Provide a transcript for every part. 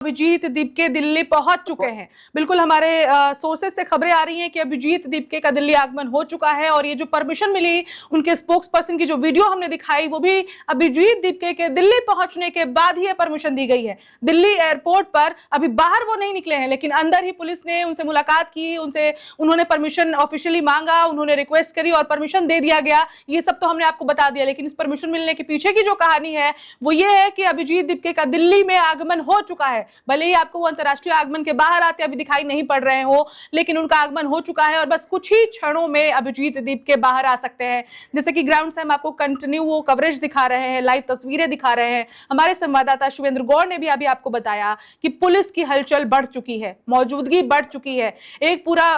अभिजीत दीपके दिल्ली पहुंच चुके हैं। बिल्कुल हमारे सोर्सेज से खबरें आ रही हैं कि अभिजीत दीपके का दिल्ली आगमन हो चुका है और ये जो परमिशन मिली उनके स्पोक्स पर्सन की जो वीडियो हमने दिखाई वो भी अभिजीत दीपके के दिल्ली पहुंचने के बाद ही परमिशन दी गई है। दिल्ली एयरपोर्ट पर अभी बाहर वो नहीं निकले हैं, लेकिन अंदर ही पुलिस ने उनसे मुलाकात की, उन्होंने परमिशन ऑफिशियली मांगा, उन्होंने रिक्वेस्ट करी और परमिशन दे दिया गया। ये सब तो हमने आपको बता दिया, लेकिन इस परमिशन मिलने के पीछे की जो कहानी है वो ये है कि अभिजीत दीपके का दिल्ली में आगमन हो चुका है। भले ही आपको वो अंतरराष्ट्रीय आगमन के बाहर आते अभी दिखाई नहीं पड़ रहे हो, लेकिन उनका आगमन हो चुका है और बस कुछ ही क्षणों में अभिजीत दीपके बाहर आ सकते हैं। जैसे कि ग्राउंड से हम आपको कंटिन्यू वो कवरेज दिखा रहे हैं, लाइव तस्वीरें दिखा रहे हैं। हमारे संवाददाता शिवेंद्र गौड़ ने भी अभी आपको बताया कि पुलिस की हलचल बढ़ चुकी है, मौजूदगी बढ़ चुकी है। एक पूरा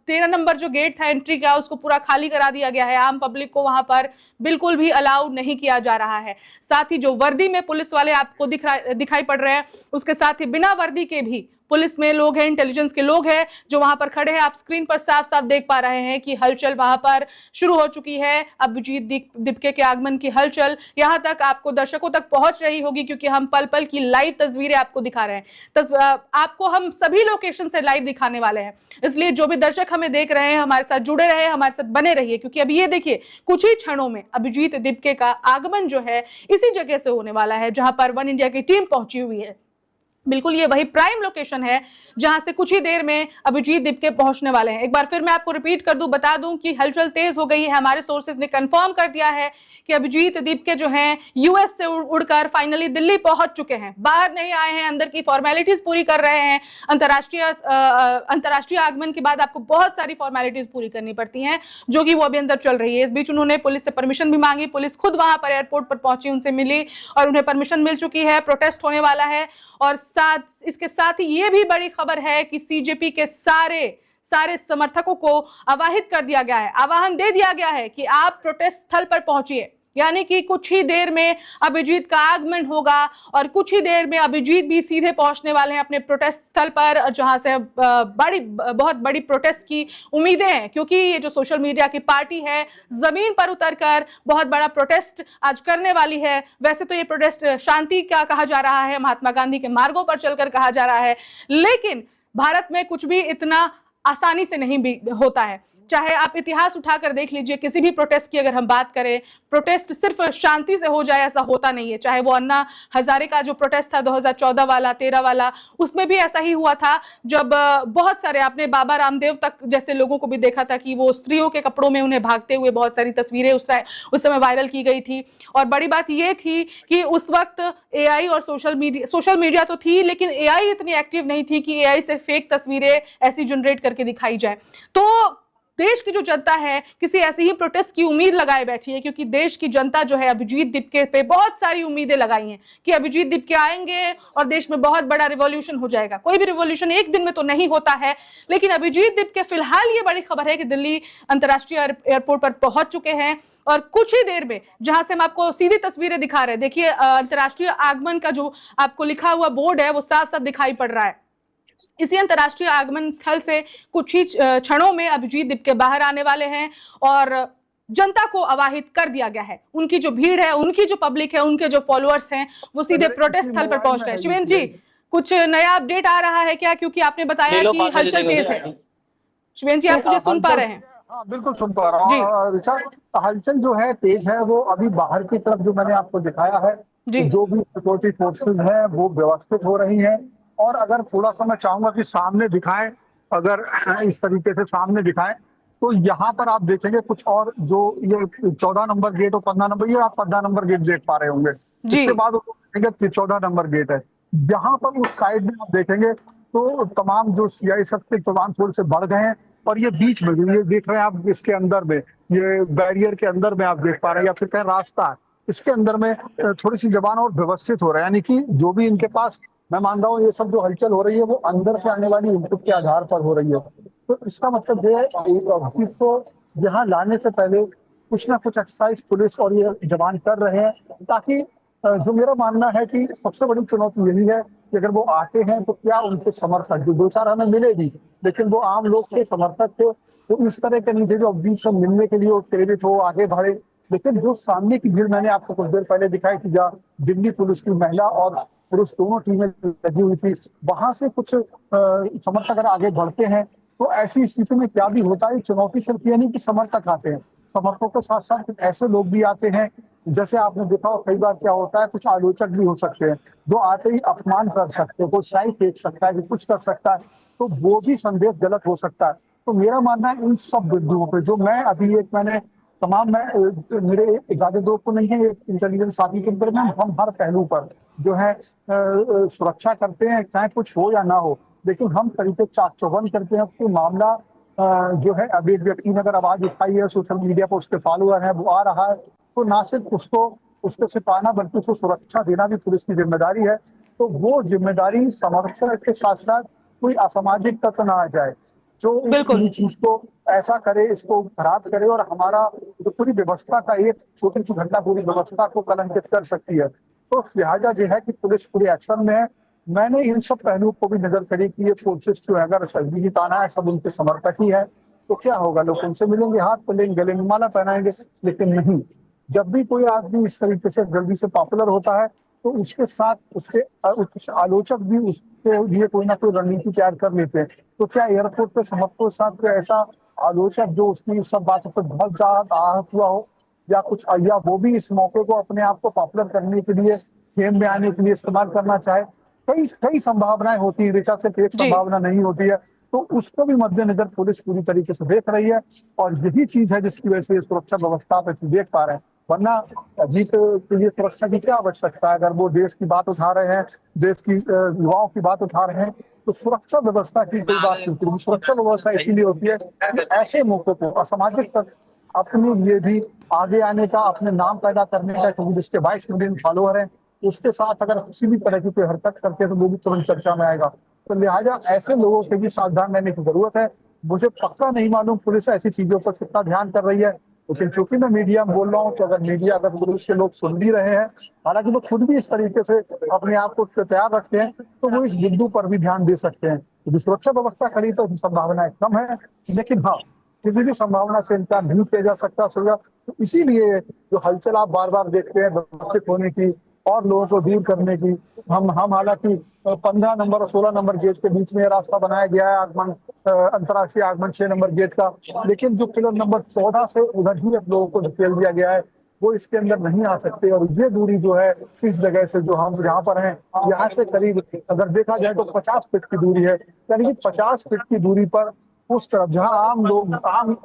13 नंबर जो गेट था एंट्री का, उसको पूरा खाली करा दिया गया है। आम पब्लिक को वहां पर बिल्कुल भी अलाउ नहीं किया जा रहा है। साथ ही जो वर्दी में पुलिस वाले आपको दिखाई पड़ रहे हैं, उसके साथ ही बिना वर्दी के भी पुलिस में लोग हैं, इंटेलिजेंस के लोग हैं जो वहां पर खड़े हैं। आप स्क्रीन पर साफ साफ देख पा रहे हैं कि हलचल वहां पर शुरू हो चुकी है। अभिजीत दीपके के आगमन की हलचल यहां तक आपको, दर्शकों तक पहुंच रही होगी, क्योंकि हम पल पल की लाइव तस्वीरें आपको दिखा रहे हैं। आपको हम सभी लोकेशन से लाइव दिखाने वाले हैं, इसलिए जो भी दर्शक हमें देख रहे हैं हमारे साथ जुड़े रहे, हमारे साथ बने रहिए, क्योंकि अब ये देखिए कुछ ही क्षणों में अभिजीत दीपके का आगमन जो है इसी जगह से होने वाला है जहां पर वन इंडिया की टीम पहुंची हुई है। बिल्कुल ये वही प्राइम लोकेशन है जहां से कुछ ही देर में अभिजीत दीपके पहुंचने वाले हैं। एक बार फिर मैं आपको रिपीट कर दूं, बता दूं कि हलचल तेज हो गई है। हमारे सोर्सेज ने कंफर्म कर दिया है कि अभिजीत दीपके जो हैं यूएस से उड़कर फाइनली दिल्ली पहुंच चुके हैं। बाहर नहीं आए हैं, अंदर की फॉर्मेलिटीज पूरी कर रहे हैं। अंतरराष्ट्रीय आगमन के बाद आपको बहुत सारी फॉर्मेलिटीज पूरी करनी पड़ती हैं, जो कि वो अभी अंदर चल रही है। इस बीच उन्होंने पुलिस से परमिशन भी मांगी, पुलिस खुद वहां पर एयरपोर्ट पर पहुंची, उनसे मिली और उन्हें परमिशन मिल चुकी है। प्रोटेस्ट होने वाला है और इसके साथ ही ये भी बड़ी खबर है कि सीजेपी के सारे समर्थकों को आवाहित कर दिया गया है, आह्वान दे दिया गया है कि आप प्रोटेस्ट स्थल पर पहुंचिए। यानी कि कुछ ही देर में अभिजीत का आगमन होगा और कुछ ही देर में अभिजीत भी सीधे पहुंचने वाले हैं अपने प्रोटेस्ट स्थल पर, जहां से बहुत बड़ी प्रोटेस्ट की उम्मीदें हैं, क्योंकि ये जो सोशल मीडिया की पार्टी है जमीन पर उतरकर बहुत बड़ा प्रोटेस्ट आज करने वाली है। वैसे तो ये प्रोटेस्ट शांति का कहा जा रहा है, महात्मा गांधी के मार्गों पर चलकर कहा जा रहा है, लेकिन भारत में कुछ भी इतना आसानी से नहीं भी होता है। चाहे आप इतिहास उठाकर देख लीजिए, किसी भी प्रोटेस्ट की अगर हम बात करें, प्रोटेस्ट सिर्फ शांति से हो जाए ऐसा होता नहीं है। चाहे वो अन्ना हजारे का जो प्रोटेस्ट था 2014 वाला, 13 वाला, उसमें भी ऐसा ही हुआ था, जब बहुत सारे, आपने बाबा रामदेव तक जैसे लोगों को भी देखा था कि वो स्त्रियों के कपड़ों में उन्हें भागते हुए, बहुत सारी तस्वीरें उस समय वायरल की गई थी। और बड़ी बात ये थी कि उस वक्त एआई और सोशल मीडिया तो थी, लेकिन एआई इतनी एक्टिव नहीं थी कि एआई से फेक तस्वीरें ऐसी जनरेट करके दिखाई जाए। तो देश की जो जनता है किसी ऐसी ही प्रोटेस्ट की उम्मीद लगाए बैठी है, क्योंकि देश की जनता जो है अभिजीत दीपके पे बहुत सारी उम्मीदें लगाई हैं कि अभिजीत दीपके आएंगे और देश में बहुत बड़ा रिवॉल्यूशन हो जाएगा। कोई भी रिवॉल्यूशन एक दिन में तो नहीं होता है, लेकिन अभिजीत दीपके फिलहाल ये बड़ी खबर है कि दिल्ली अंतरराष्ट्रीय एयरपोर्ट पर पहुंच चुके हैं और कुछ ही देर में, जहां से हम आपको सीधी तस्वीरें दिखा रहे हैं, देखिए अंतरराष्ट्रीय आगमन का जो आपको लिखा हुआ बोर्ड है वो साफ साफ दिखाई पड़ रहा है। इसी अंतरराष्ट्रीय आगमन स्थल से कुछ ही क्षणों में अभिजीत दीपके बाहर आने वाले हैं और जनता को आवाहित कर दिया गया है। उनकी जो भीड़ है, उनकी जो पब्लिक है, उनके जो फॉलोअर्स हैं, वो सीधे प्रोटेस्ट स्थल पर पहुंच रहे हैं। शिवेंद्र जी, कुछ नया अपडेट आ रहा है क्या? क्योंकि आपने बताया कि हलचल तेज है। शिवेंद्र जी, आप मुझे सुन पा रहे हैं? हाँ, बिल्कुल सुन पा रहा हूँ ऋचा। हलचल जो है तेज है, वो अभी बाहर की तरफ जो मैंने आपको दिखाया है, जो भी सिक्योरिटी फोर्सेज है वो व्यवस्थित हो रही है। और अगर थोड़ा सा मैं चाहूंगा कि सामने दिखाएं, अगर इस तरीके से सामने दिखाएं, तो यहाँ पर आप देखेंगे कुछ और, जो ये 14 नंबर गेट और 15 नंबर, ये आप 15 नंबर गेट देख पा रहे होंगे। इसके बाद देखेंगे 14 नंबर गेट है। यहाँ पर उस साइड में आप देखेंगे तो तमाम जो सीआईएसएफ के जवान थोड़े से बढ़ गए हैं और ये बीच में, ये देख रहे हैं आप, इसके अंदर में, ये बैरियर के अंदर में आप देख पा रहे हैं, या फिर कहीं रास्ता है, इसके अंदर में थोड़ी सी जवान और व्यवस्थित हो रहे हैं। यानी कि जो भी इनके पास, मैं मान रहा हूँ ये सब जो हलचल हो रही है वो अंदर से आने वाली इनपुट के आधार पर हो रही है। तो इसका मतलब ये है को यहाँ लाने से पहले कुछ ना कुछ एक्सरसाइज पुलिस और ये जवान कर रहे हैं, ताकि जो मेरा मानना है कि सबसे बड़ी चुनौती यही है कि अगर वो आते हैं तो क्या उनके समर्थक, जो 2-4 हमें मिले भी, लेकिन वो आम लोग के समर्थक थे, तो इस तरह के नहीं थे जो अभी सब मिलने के लिए प्रेरित हो, आगे बढ़े। लेकिन जो सामने की भीड़ मैंने आपको कुछ देर पहले दिखाई थी, जहाँ दिल्ली पुलिस की महिला और पुरुष दोनों टीमें लगी हुई थी। वहां से कुछ समर्थक अगर आगे बढ़ते हैं तो ऐसी स्थिति में क्या भी होता है, चुनौती सिर्फ ये नहीं कि समर्थक आते हैं, समर्थकों के साथ साथ कुछ ऐसे लोग भी आते हैं, जैसे आपने देखा हो कई बार क्या होता है, कुछ आलोचक भी हो सकते हैं जो आते ही अपमान कर सकते हैं, कोई शाही फेंक सकता है, कुछ कर सकता है, तो वो भी संदेश गलत हो सकता है। तो मेरा मानना है इन सब बिंदुओं पे जो मैं अभी एक मैंने तमाम मैं मेरे ज्यादा दोस्त को नहीं है, एक इंटेलिजेंस साथी के अंदर में हम हर पहलू पर जो है सुरक्षा करते हैं, चाहे कुछ हो या ना हो, लेकिन हम तरीके चाक चौबंद करते हैं कि मामला जो है अभी एक व्यक्ति ने अगर आवाज उठाई है सोशल मीडिया पर, उसके फॉलोअर है, वो आ रहा है, तो ना सिर्फ उसको उसके सिर्फ आना बल्कि उसको सुरक्षा देना भी पुलिस की जिम्मेदारी है। तो वो जिम्मेदारी समर्थक के साथ साथ कोई असामाजिक तत्व ना आ जाए जो बिल्कुल। इस चीज को ऐसा करे, इसको खराब करे और हमारा जो पूरी व्यवस्था का एक छोटी सी घटना पूरी व्यवस्था को कलंकित कर सकती है। तो लिहाजा जो है कि पुलिस पूरे एक्शन में है। मैंने इन सब पहलुओं को भी नजर करी कि ये फोर्सेस जो है अगर सभी ही ताना है, सब उनके समर्थक ही है, तो क्या होगा, लोग उनसे मिलेंगे, हाथ मिलेंगे, गले में माला पहनाएंगे। लेकिन नहीं, जब भी कोई आदमी इस तरीके से जल्दी से पॉपुलर होता है तो उसके साथ उसके कुछ आलोचक भी उसके लिए कोई ना कोई रणनीति तैयार कर लेते हैं। तो क्या एयरपोर्ट पे समर्थकों के साथ कोई ऐसा आलोचक जो उसकी सब बातों पर बहुत ज्यादा आहत हुआ हो, या कुछ, या वो भी इस मौके को अपने आप को पॉपुलर करने के लिए, गेम में आने के लिए इस्तेमाल करना चाहे, कई कई संभावनाएं होती है ऋचा, सिर्फ एक जी। संभावना नहीं होती है। तो उसको भी मद्देनजर पुलिस पूरी तरीके से देख रही है और यही चीज है जिसकी वजह से ये सुरक्षा व्यवस्था पे देख पा रहे हैं। वरना अजीत के लिए सुरक्षा की क्या आवश्यकता है, अगर वो देश की बात उठा रहे हैं, देश की युवाओं की बात उठा रहे हैं, तो सुरक्षा व्यवस्था की कोई बात नहीं होती। सुरक्षा व्यवस्था इसीलिए होती है कि ऐसे मौकों को असामाजिक तक अपने लिए भी आगे आने का, अपने नाम पैदा करने का, क्योंकि जिसके 22 मिलियन फॉलोअर हैं उसके साथ अगर किसी भी तरह की कोई हरकत करते हैं तो वो भी तुरंत चर्चा में आएगा। तो लिहाजा ऐसे लोगों से भी सावधान रहने की जरूरत है। मुझे पक्का नहीं मालूम पुलिस ऐसी चीजों पर कितना ध्यान कर रही है, लेकिन चूंकि मैं मीडिया में बोल रहा हूँ तो अगर मीडिया, अगर पुलिस के लोग सुन भी रहे हैं, हालांकि वो खुद भी इस तरीके से अपने आप को तैयार रखते हैं, तो वो इस बिंदु पर भी ध्यान दे सकते हैं। यदि सुरक्षा व्यवस्था खड़ी तो संभावनाएं कम है, लेकिन हाँ, किसी भी संभावना से इनकार नहीं किया जा सकता सुलझा। तो इसीलिए जो हलचल आप बार बार देखते हैं व्यवस्थित होने की और लोगों को दूर करने की, हम हालांकि 15 नंबर और 16 नंबर गेट के बीच में रास्ता बनाया गया है आगमन, अंतर्राष्ट्रीय आगमन 6 नंबर गेट का, लेकिन जो पिलर नंबर 14 से उधर ही अब लोगों को धकेल दिया गया है, वो इसके अंदर नहीं आ सकते। और ये दूरी जो है इस जगह से जो हम यहाँ पर हैं, यहाँ से करीब अगर देखा जाए तो 50 फीट की दूरी है, यानी कि 50 फीट की दूरी पर उस तरफ जहां आम लोग, आम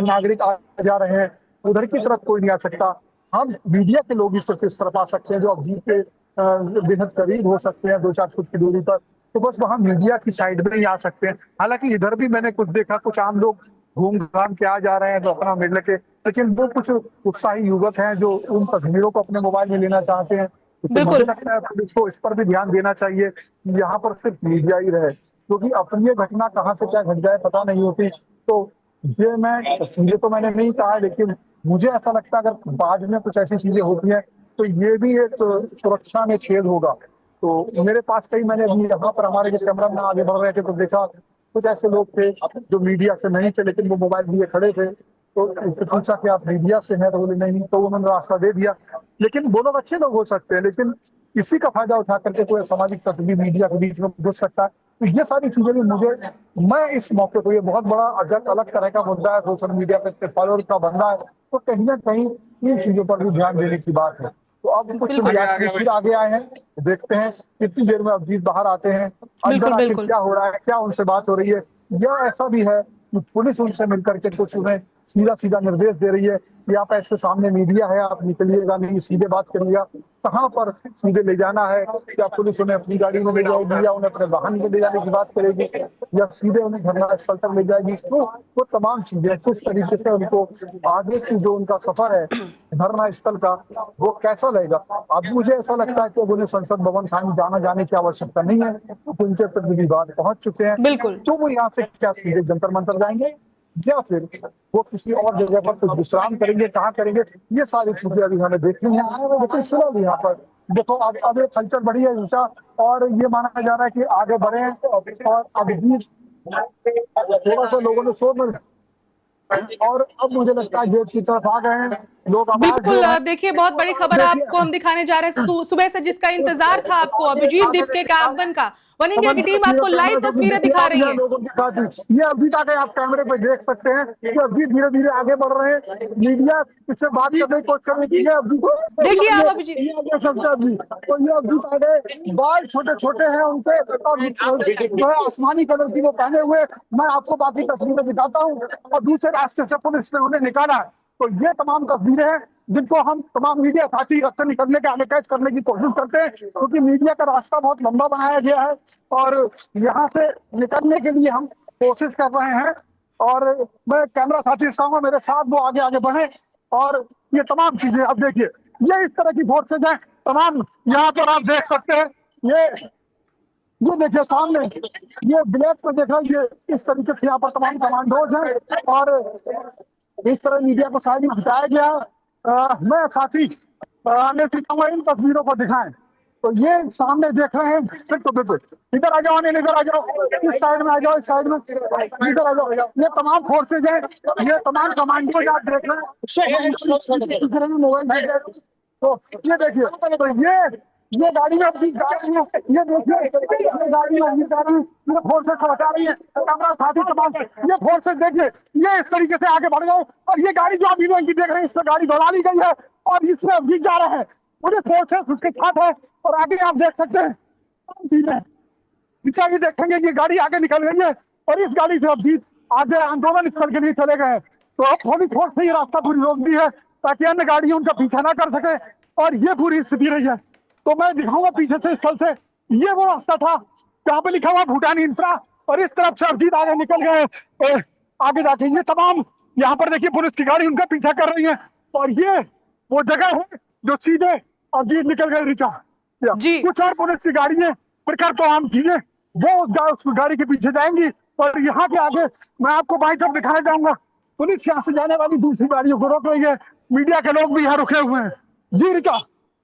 नागरिक आ जा रहे हैं, उधर की तरफ कोई नहीं आ सकता। हम मीडिया के लोग इस तरफ आ सकते हैं जो अब जीत के बेहद करीब हो सकते हैं 2-4 फुट की दूरी पर, तो बस वहां मीडिया की साइड में ही आ सकते हैं। हालांकि इधर भी मैंने कुछ देखा, कुछ आम लोग घूम घाम के आ जा रहे हैं तो अपना मिल के, लेकिन वो कुछ उत्साही युवक हैं जो उन तस्वीरों को अपने मोबाइल में लेना चाहते हैं। तो मुझे लगता है पुलिस को इस पर भी ध्यान देना चाहिए कि यहाँ पर सिर्फ मीडिया ही रहे, क्योंकि अपनी ये घटना कहाँ से क्या घट जाए पता नहीं होती। तो ये तो मैंने नहीं कहा, लेकिन मुझे ऐसा लगता है अगर बाद में कुछ ऐसी चीजें होती हैं तो ये भी एक सुरक्षा में छेद होगा। तो मेरे पास कई, मैंने अभी यहाँ पर हमारे जो कैमरा में आगे बढ़ रहे थे तो देखा कुछ ऐसे लोग थे जो मीडिया से नहीं थे, लेकिन वो मोबाइल लिए खड़े थे, तो उनसे पूछा कि आप मीडिया से हैं, तो बोले नहीं, तो उन्होंने रास्ता दे दिया। लेकिन वो लोग अच्छे लोग हो सकते हैं, लेकिन इसी का फायदा उठा करके कोई सामाजिक तत्व भी मीडिया के बीच में घुस सकता है। तो ये सारी चीजें भी मैं इस मौके को, ये बहुत बड़ा अलग तरह का मुद्दा है, सोशल मीडिया पे फॉलोअर का बनना है, तो कहीं ना कहीं इन चीजों पर भी ध्यान देने की बात है। तो अब कुछ यात्री फिर आगे आए हैं, देखते हैं कितनी देर में अभिजीत बाहर आते हैं, अंदर आके क्या हो रहा है, क्या उनसे बात हो रही है, या ऐसा भी है कि पुलिस उनसे मिलकर के कुछ उन्हें सीधा सीधा निर्देश दे रही है कि आप ऐसे सामने मीडिया है, आप निकलिएगा नहीं, सीधे बात करिएगा, कहाँ पर सीधे ले जाना है, क्या पुलिस उन्हें अपनी गाड़ी में ले जाएगी या उन्हें अपने वाहन में ले जाने की बात करेगी या सीधे उन्हें धरना स्थल तक ले जाएगी। तो वो तमाम चीजें किस तरीके से उनको आगे की जो उनका सफर है धरना स्थल का वो कैसा रहेगा। अब मुझे ऐसा लगता है कि उन्हें संसद भवन जाने की आवश्यकता नहीं है, उनके प्रतिनिधि बात पहुंच चुके हैं, तो वो यहाँ से क्या सीधे जंतर मंतर जाएंगे या फिर वो किसी और जगह पर कुछ विश्राम करेंगे, कहाँ करेंगे, ये सारी चीजें अभी हमें देखनी है। लेकिन फिलहाल यहाँ पर देखो अब एक हलचल बढ़ी है ऊंचा, और ये माना जा रहा है कि आगे बढ़े और अभिजीत थोड़ा सा लोगों ने शोर में और अब मुझे लगता है गेट की तरफ आ गए हैं लोग। बिल्कुल, देखिए बहुत बड़ी खबर आपको हम दिखाने जा रहे हैं। सुबह से जिसका इंतजार था आपको अभिजीत दीपके के आगमन का, वन इंडिया की टीम आपको लाइव तस्वीरें दिखा रही है। लोगों के साथ ये अभिजीत आगे आप कैमरे पे देख सकते हैं कि अभिजीत धीरे धीरे आगे बढ़ रहे हैं। मीडिया इससे बात करने की कोशिश कर रही है। देखिए आप अभिजीत, तो ये अभिजीत आगे, बाल छोटे छोटे हैं उनके, और आसमानी कलर की वो पहने हुए। मैं आपको बाकी तस्वीरें दिखाता हूँ। और दूसरे रास्ते से पुलिस ने उन्हें निकाला है। तो ये तमाम तस्वीरें हैं जिनको हम तमाम मीडिया साथी रास्ते निकलने के आगे कैच करने की कोशिश करते हैं, क्योंकि मीडिया का रास्ता बहुत लंबा बनाया गया है और यहाँ से निकलने के लिए हम कोशिश कर रहे हैं। और मैं कैमरा साथी चाहूंगा मेरे साथ वो आगे आगे बढ़े। और ये तमाम चीजें अब देखिए, ये इस तरह की फोर्सेज हैं तमाम, यहाँ पर आप देख सकते हैं। ये देखिए सामने, ये ब्लैक में देखा, ये इस तरीके से यहाँ पर तमाम कमांडोज हैं और इस तरह मीडिया को साइड में हटाया गया। मैं साथी चाहूंगा इन तस्वीरों को दिखाएं। तो ये सामने देख रहे हैं, बिल्कुल इधर आ जाओ, इधर आ जाओ, इस साइड में आ जाओ, इस साइड में इधर आ जाओ। ये तमाम फोर्सेज हैं, ये तमाम कमांडोज आप देख रहे हैं मोबाइल। तो ये देखिए, तो ये गाड़ी में अपनी ये देखिए, ये गाड़ी में ये फोर्सेज को हटा रही है। कैमरा साथी तमाम ये फोर्सेज देखिए, ये इस तरीके से आगे बढ़ गए। और ये गाड़ी जो अभी इनकी देख रहे हैं, इसमें गाड़ी दौड़ा ली गई है और इसमें अभी जा रहे हैं। पूरे फोर्सेज उसके साथ है। और आगे आप देख सकते हैं, पीछे भी देखेंगे, ये गाड़ी आगे निकल गई है और इस गाड़ी से अभी आगे आंदोलन स्थल के लिए चले गए। तो अब थोड़ी फोर्स से ये रास्ता पूरी रोक दी है ताकि अन्य गाड़ियां उनका पीछा ना कर सके। और ये पूरी स्थिति रही है। तो मैं दिखाऊंगा पीछे से स्थल से, ये वो रास्ता था जहाँ पे लिखा हुआ भूटानी इंफ्रा, और इस तरफ से अभिजीत आगे निकल गए। आगे जाके ये तमाम यहाँ पर देखिए पुलिस की गाड़ी उनका पीछा कर रही है। और ये वो जगह है जो सीधे अभिजीत निकल गए ऋचा जी। कुछ और पुलिस की गाड़ी है, प्रकार तो आम चीजें वो उस गाड़ी के पीछे जाएंगी। और यहाँ के आगे मैं आपको बाई तरफ दिखाने जाऊंगा, पुलिस यहाँ से जाने वाली दूसरी गाड़ियों को रोक रही है। मीडिया के लोग भी यहाँ रुके हुए हैं। जी ऋचा।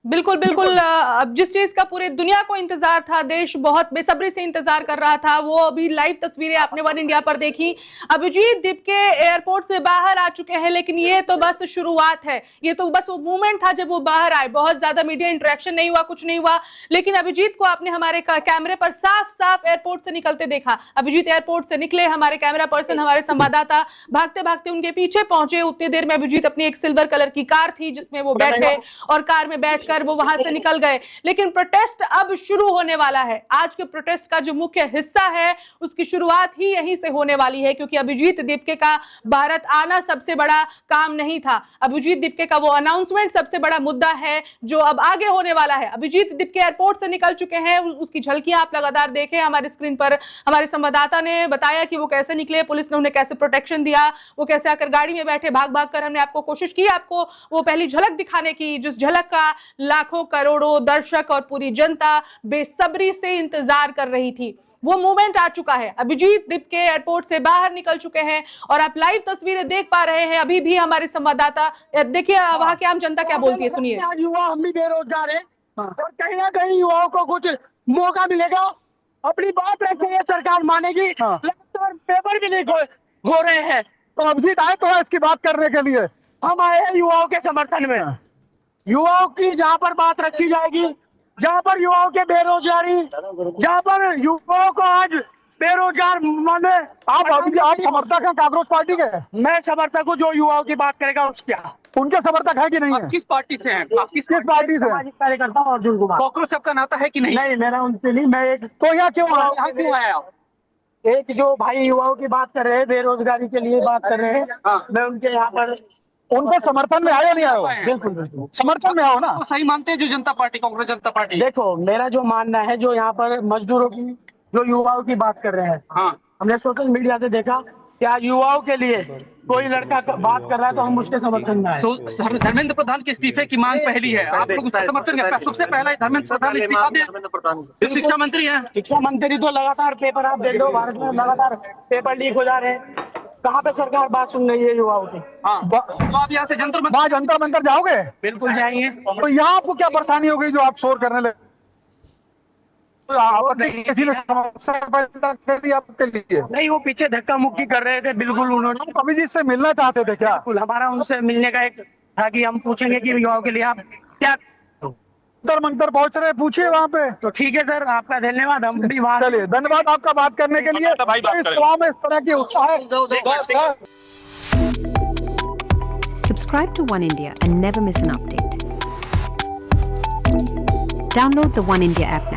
बिल्कुल बिल्कुल, अब जिस चीज का पूरे दुनिया को इंतजार था, देश बहुत बेसब्री से इंतजार कर रहा था, वो अभी लाइव तस्वीरें आपने वन इंडिया पर देखी। अभिजीत दीपके एयरपोर्ट से बाहर आ चुके हैं, लेकिन ये तो बस शुरुआत है। ये तो बस वो मोमेंट था जब वो बाहर आए। बहुत ज्यादा मीडिया इंटरेक्शन नहीं हुआ, कुछ नहीं हुआ, लेकिन अभिजीत को आपने हमारे कैमरे पर साफ साफ एयरपोर्ट से निकलते देखा। अभिजीत एयरपोर्ट से निकले, हमारे कैमरा पर्सन, हमारे संवाददाता भागते भागते उनके पीछे पहुंचे। उतनी देर में अभिजीत अपनी एक सिल्वर कलर की कार थी जिसमें वो बैठे और कार में बैठकर वो वहां से निकल गए। लेकिन प्रोटेस्ट अब शुरू होने वाला है। आज के प्रोटेस्ट का जो मुख्य हिस्सा है उसकी शुरुआत ही यहीं से होने वाली है, क्योंकि अभिजीत दीपके का भारत आना सबसे बड़ा काम नहीं था। अभिजीत दीपके का वो अनाउंसमेंट सबसे बड़ा मुद्दा है जो अब आगे होने वाला है। अभिजीत दीपके एयरपोर्ट से निकल चुके हैं, उसकी झलकियां आप लगातार देखें हमारे स्क्रीन पर। हमारे संवाददाता ने बताया कि वो कैसे निकले, पुलिस ने उन्हें कैसे प्रोटेक्शन दिया, वो कैसे आकर गाड़ी में बैठे। भाग भाग कर हमने आपको कोशिश की आपको वो पहली झलक दिखाने की, जिस झलक का लाखों करोड़ों दर्शक और पूरी जनता बेसब्री से इंतजार कर रही थी। वो मोमेंट आ चुका है। अभिजीत दीपके एयरपोर्ट से बाहर निकल चुके हैं और आप लाइव तस्वीरें देख पा रहे हैं। अभी भी हमारे संवाददाता, देखिए वहां की आम जनता क्या बोलती है, सुनिए। युवा हम भी बेरोजगार हैं और कहीं ना कहीं युवाओं को कुछ मौका मिलेगा, अपनी बात रखेंगे, सरकार मानेगी। लगातार पेपर भी लीक हो रहे हैं। तो अभिजीत आए तो इसकी बात करने के लिए हम आए हैं युवाओं के समर्थन में। युवाओं की जहाँ पर बात रखी जाएगी, जहाँ पर युवाओं के बेरोजगारी, जहाँ पर युवाओं को आज बेरोजगार माने। आप समर्थक हैं कांग्रेस पार्टी के? मैं समर्थक हूँ, जो युवाओं की बात करेगा उसके। उनके समर्थक है कि नहीं है? किस पार्टी से हैं? आप किस पार्टी से? सामाजिक कार्यकर्ता हूँ, अर्जुन कुमार। कांग्रेस सबका नाता है कि नहीं? नहीं, मेरा उनसे नहीं। मैं एक तो यहाँ क्यों आए आप? एक जो भाई युवाओं की बात कर रहे हैं, बेरोजगारी के लिए बात कर रहे हैं, मैं उनके यहाँ पर उनके समर्थन में आया नहीं आया? बिल्कुल बिल्कुल समर्थन में आओ ना। तो सही मानते हैं जो जनता पार्टी, कांग्रेस जनता पार्टी? देखो, मेरा जो मानना है, जो यहाँ पर मजदूरों की, जो युवाओं की बात कर रहे हैं, हाँ, हमने सोशल मीडिया से देखा कि आज युवाओं के लिए कोई लड़का बात कर रहा है तो हम उसके समर्थन में आए। धर्मेंद्र प्रधान के इस्तीफे की मांग पहली है, आप लोग उसका समर्थन करते हैं? सबसे पहला धर्मेंद्र प्रधान इस्तीफा दें। शिक्षा मंत्री हैं। शिक्षा मंत्री तो लगातार पेपर आप देख लो, भारत में लगातार पेपर लीक हो जा रहे हैं। कहाँ पे सरकार बात सुन रही है युवाओं की? हाँ, तो आप यहाँ से जंतर मंतर जाओगे? बिल्कुल जाएंगे। तो यहाँ आपको क्या परेशानी हो गई जो आप शोर करने लगे? आपत्ति किसी ने समस्या पैदा करी आपके लिए? नहीं, वो पीछे धक्का मुक्की कर रहे थे, बिल्कुल उन्होंने कवि जी से मिलना चाहते थे क्या? बिल्कुल हमारा उनसे मिलने का एक था कि हम पूछेंगे कि युवाओं के लिए आप क्या, मंतर मंतर पहुंच रहे, पूछिए वहाँ पे। तो ठीक है सर, आपका धन्यवाद। हम भी वहाँ चलिए, धन्यवाद आपका बात करने के लिए। इस सभा में इस तरह की उत्साह Subscribe to One India and never miss an update. Download the One India app now.